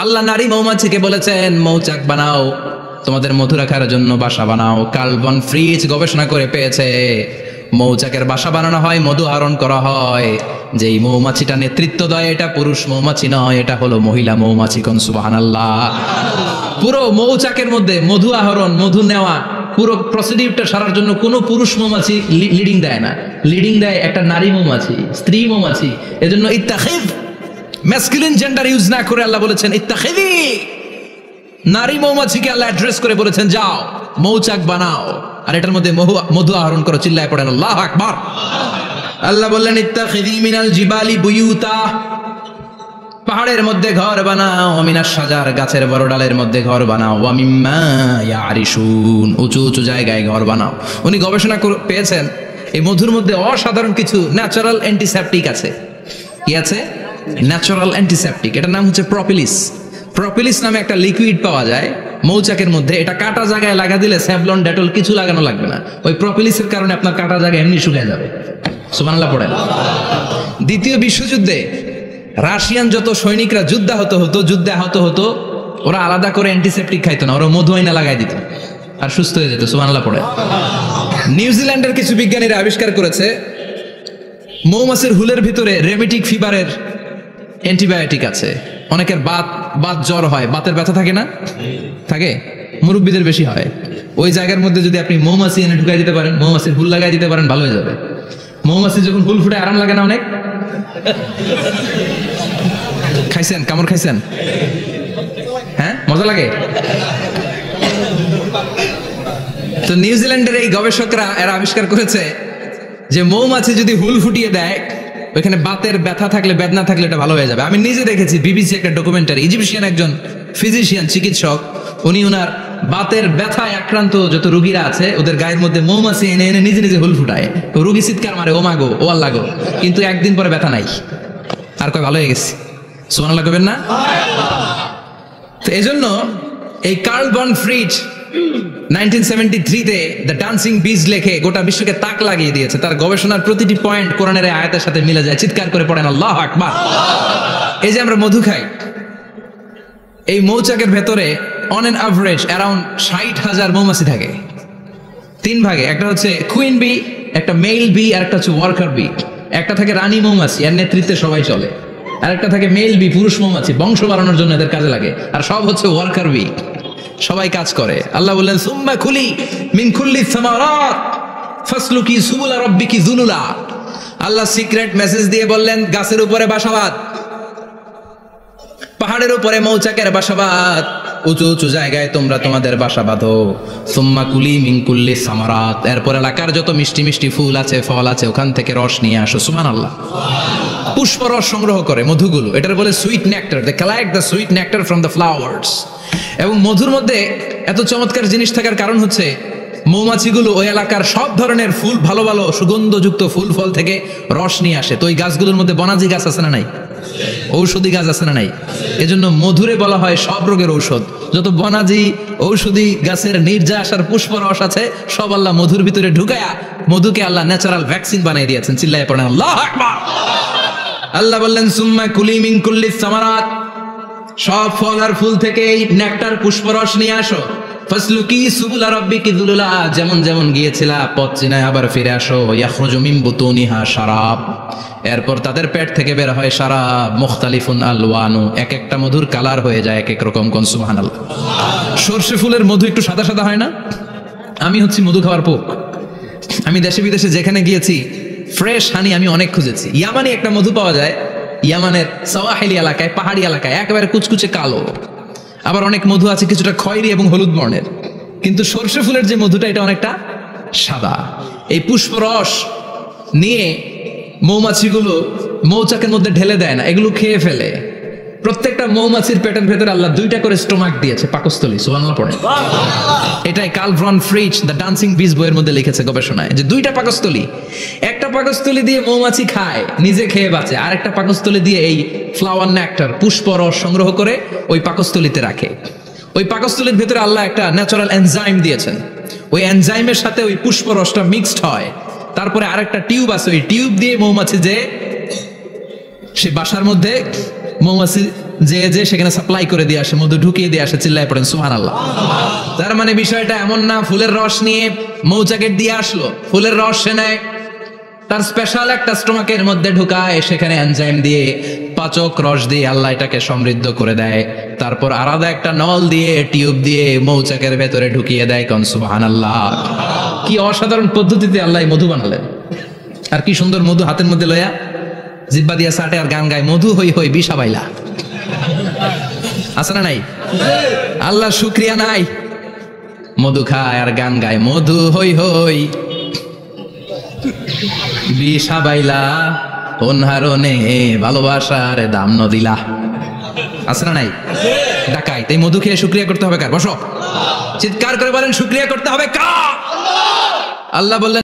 আল্লাহ নারী মৌমাছিকে বলেছেন মৌচাক বানাও, তোমাদের মধু রাখার জন্য বাসা বানাও। কার্ল ভন ফ্রিজ গবেষণা করে পেয়েছে মৌচাকের বাসা বানানো হয়, মধু আহরণ করা হয়। যেই মৌমাছিটা নেতৃত্ব দেয় এটা পুরুষ মৌমাছি নয়, এটা হলো মহিলা মৌমাছি। কোন সুবহানাল্লাহ। পুরো মৌচাকের মধ্যে মধু আহরণ, মধু নেওয়া, পুরো প্রসিডিউরটা সারার জন্য কোনো পুরুষ মৌমাছি লিডিং দেয় না, লিডিং দেয় একটা নারী মৌমাছি, স্ত্রী মৌমাছি। এজন্য ইত্তাখিদ, ম্যাসকুলিন জেন্ডার ইউজ না করে আল্লাহ বলেছেন ইত্তাখিদি, নারী মৌমাছিকে আল্লাহ অ্যাড্রেস করে বলেছেন যাও মৌচাক বানাও আর এটার মধ্যে মধু আহরণ করো। চিল্লায় পড়েন আল্লাহু আকবার। আল্লাহ বললেন ইত্তাখিদি মিনাল জিবালি বুয়ুতা, পাহাড়ের মধ্যে ঘর বানাও, মিনাশ শাজার গাছের বড় ডালের মধ্যে ঘর বানাও, ওয়া মিম্মা ইয়ারিশুন উঁচু উঁচু জায়গায় ঘর বানাও। উনি গবেষণা পেয়েছেন এই মধুর মধ্যে অসাধারণ কিছু ন্যাচারাল অ্যান্টিসেপটিক আছে। কি আছে? Natural antiseptic. এটার নাম হচ্ছে প্রপিলিস। প্রপিলিস নামে একটা লিকুইড পাওয়া যায় মৌচাকের মধ্যে। এটা কাটা জায়গায় লাগা দিলে স্যাভলন ডেটল কিছু লাগানো লাগবে না, ওই প্রপিলিসের কারণে আপনার কাটা জায়গা এমনি শুকিয়ে যাবে। সুবহানাল্লাহ পড়েন। দ্বিতীয় বিশ্বযুদ্ধে রাশিয়ান যত সৈনিকরা যুদ্ধে আহত হতো ওরা আলাদা করে অ্যান্টিসেপটিক খাইতো না, ওরা মধু আইনা লাগাই দিত আর সুস্থ হয়ে যেত। সুবহানাল্লাহ পড়েন। নিউজিল্যান্ডের কিছু বিজ্ঞানীরা আবিষ্কার করেছে মৌমাছির হুলের ভিতরে রেমেটিক ফিভারের অ্যান্টিবায়োটিক আছে। অনেকের বাত জ্বর হয়, বাতের ব্যথা থাকে না? থাকে, মুরব্বীদের বেশি হয়। ওই জায়গার মধ্যে যদি আপনি মৌমাছি এনে ঢুকাই দিতে পারেন, মৌমাছির হুল লাগাই দিতে পারেন, ভালো হয়ে যাবে। মৌমাছি যখন হুল ফুটে আরাম লাগে না অনেক? খাইছেন? কামড় খাইছেন? হ্যাঁ, মজা লাগে। তো নিউজিল্যান্ডের এই গবেষকরা এরা আবিষ্কার করেছে যে মৌমাছি যদি হুল ফুটিয়ে দেয় ওইখানে বাতের ব্যথা থাকলে, বেদনা থাকলে এটা ভালো হয়ে যাবে। আমি নিজে দেখেছি, বিবিসি একটা ডকুমেন্টারি। ইজিপশিয়ান একজন ফিজিশিয়ান, চিকিৎসক, উনি ওনার বাতের ব্যথায় আক্রান্ত যত রোগীরা আছে ওদের গায়ের মধ্যে মৌমাছি এনে এনে নিজে নিজে হুল ফুটায়। রোগী চিৎকার মারে ও মাগো, ও আল্লাহ গো, কিন্তু একদিন পরে ব্যথা নাই, আর কয় ভালো হয়ে গেছে। সুবহানাল্লাহ কইবেন না? তো এজন্য এই কার্ল ভন ফ্রিজ 1973-তে দ্য ডান্সিং বিজ লেখে গোটা বিশ্বকে তাক লাগিয়ে দিয়েছে। তার গবেষণার প্রতিটি পয়েন্ট কোরআনের আয়াতের সাথে মিলে যায়। চিৎকার করে পড়েন আল্লাহু আকবার। এই যে আমরা মধু খাই, এই মৌচাকের ভেতরে অন এন অ্যাভারেজ অ্যারাউন্ড 60,000 মৌমাছি থাকে। তিন ভাগে, একটা হচ্ছে কুইন বি, একটা মেল বি, আর একটা হচ্ছে ওয়ার্কার বি। একটা থাকে রানী মৌমাছি, এর নেতৃত্বে সবাই চলে। আর একটা থাকে মেল বি, পুরুষ মৌমাছি, বংশ বাড়ানোর জন্য এদের কাজে লাগে। আর সব হচ্ছে ওয়ার্কার বি, সবাই কাজ করে। আল্লাহ বললেন সুম্মা কুলি মিন কুল্লি সামারাত ফাসলুকি সুবুলা রাব্বিকি যুলুলা। আল্লাহ সিক্রেট মেসেজ দিয়ে বললেন গাছের উপরে বাসাবাদ, পাহাড়ের উপরে মৌচাকের বাসাবাদ, উঁচু উঁচু জায়গায় তোমরা তোমাদের বাসা বাঁধো। সুম্মা কুলি মিন কুল্লি সামারাত, এরপর এলাকার যত মিষ্টি মিষ্টি ফুল আছে, ফল আছে, ওখান থেকে রস নিয়ে আসো। সুবহানাল্লাহ। পুষ্প রস সংগ্রহ করে মধুগুলো, এটার বলে sweet nectar. They collect the sweet nectar from the flowers. এবং মধুর মধ্যে এত চমৎকার জিনিস থাকার কারণ হচ্ছে মৌমাছিগুলো ওই এলাকার সব ধরনের ফুল, ভালো ভালো সুগন্ধযুক্ত ফুল ফল থেকে রস নিয়ে আসে। তো ওই গাছগুলোর মধ্যে বনাজি গাছ আছে না নাই? ঔষধি গাছ আছে না নাই? এজন্য মধুরে বলা হয় সব রোগের ঔষধ। যত বনাজি ঔষধি গাছের নির্যাস আর পুষ্প রস আছে সব আল্লাহ মধুর ভিতরে ঢুকায়া মধুকে আল্লাহ ন্যাচারাল ভ্যাকসিন বানিয়ে দিয়েছেন। চিল্লায় পড়েন আল্লাহু আকবার। আল্লাহ বললেন সুম্মা কুলি মিন কুল্লি সামারাত, সব ফল আর ফুল থেকে নেকটার পুষ্পরস নিয়ে আসো। ফাসলুকি সুবুলা রাব্বিকি যুলুলা, যেমন যেমন গিয়েছিলা পথ চিনায় আবার ফিরে আসো। ইয়াখরুজু মিন বুতুনিহা শারাব, এরপর তাদের পেট থেকে বের হয় শারাব। মুখতালিফুন আলওয়ানু, এক একটা মধুর কালার হয়ে যায় এক এক রকম। কোন সুবহানাল্লাহ। সরষে ফুলের মধু একটু সাদা সাদা হয় না? আমি হচ্ছি মধু খাওয়ার পোক। আমি দেশে বিদেশে যেখানে গিয়েছি ফ্রেশ হানি আমি অনেক খুঁজেছি। ইয়ামানি একটা মধু পাওয়া যায়, ইয়ামানের সাওয়াহিলি এলাকায়, পাহাড়ি এলাকায়, একেবারে কুচকুচে কালো। আবার অনেক মধু আছে কিছুটা খয়েরি এবং হলুদ বর্ণের, কিন্তু সরষে ফুলের যে মধুটা এটা অনেকটা সাদা। এই পুষ্পরস নিয়ে মৌমাছিগুলো মৌচাকের মধ্যে ঢেলে দেয় না, এগুলো খেয়ে ফেলে। প্রত্যেকটা মৌমাছির পেটের ভেতরে আল্লাহ দুইটা করে স্টোমাক দিয়েছে, পাকস্থলী। সুবহানাল্লাহ পড়ে। এটাই Karl von Frisch The dancing Bees বইয়ের মধ্যে লিখেছে গবেষণায়, যে দুইটা পাকস্থলী। একটা পাকস্থলী দিয়ে মৌমাছি খায়, নিজে খেয়ে বাঁচে, আর একটা পাকস্থলী দিয়ে এই ফ্লাওয়ার নেক্টার পুষ্প রস সংগ্রহ করে ওই পাকস্থলীতে রাখে। ওই পাকস্থলীর ভেতরে আল্লাহ একটা ন্যাচারাল এনজাইম দিয়েছেন, ওই এনজাইমের সাথে ওই পুষ্প রসটা মিক্সড হয়। তারপরে আরেকটা টিউব আছে, ওই টিউব দিয়ে মৌমাছি যে সে বাসার মধ্যে মৌমাছি যে যে সেখানে সাপ্লাই করে দিয়ে আসে, মধু ঢুকিয়ে দিয়ে আসে, চিল্লায় পড়েন সুবহানাল্লাহ। তার মানে বিষয়টা এমন না ফুলের রস নিয়ে মৌচাকের দিয়ে আসলো, ফুলের রস সে নেয়, তার স্পেশাল একটা স্টোমাকের মধ্যে ঢুকায়, সেখানে এনজাইম দিয়ে পাচক রস দিয়ে আল্লাহ এটাকে সমৃদ্ধ করে দেয়, তারপর আলাদা একটা নল দিয়ে টিউব দিয়ে মৌচাকের ভেতরে ঢুকিয়ে দেয়। কোন সুবহানাল্লাহ। কি অসাধারণ পদ্ধতিতে আল্লাহ মধু বানালেন, আর কি সুন্দর মধু হাতের মধ্যে লয়া জিব্বা দিয়া সাটে আর গান গায়, মধু হই হই বিষা বাইলা। আছে না নাই? আল্লাহ শুকরিয়া নাই? মধু খায় আর গান গায়, মধু হই হই বিষা বাইলা, কোন হারণে ভালোবাসার দাম নদিলা। আছে না নাই? ডাকাই তাই মধু খেয়ে শুকরিয়া করতে হবে কার? বসো, চিৎকার করে বলেন শুকরিয়া করতে হবে কার? আল্লাহ বললেন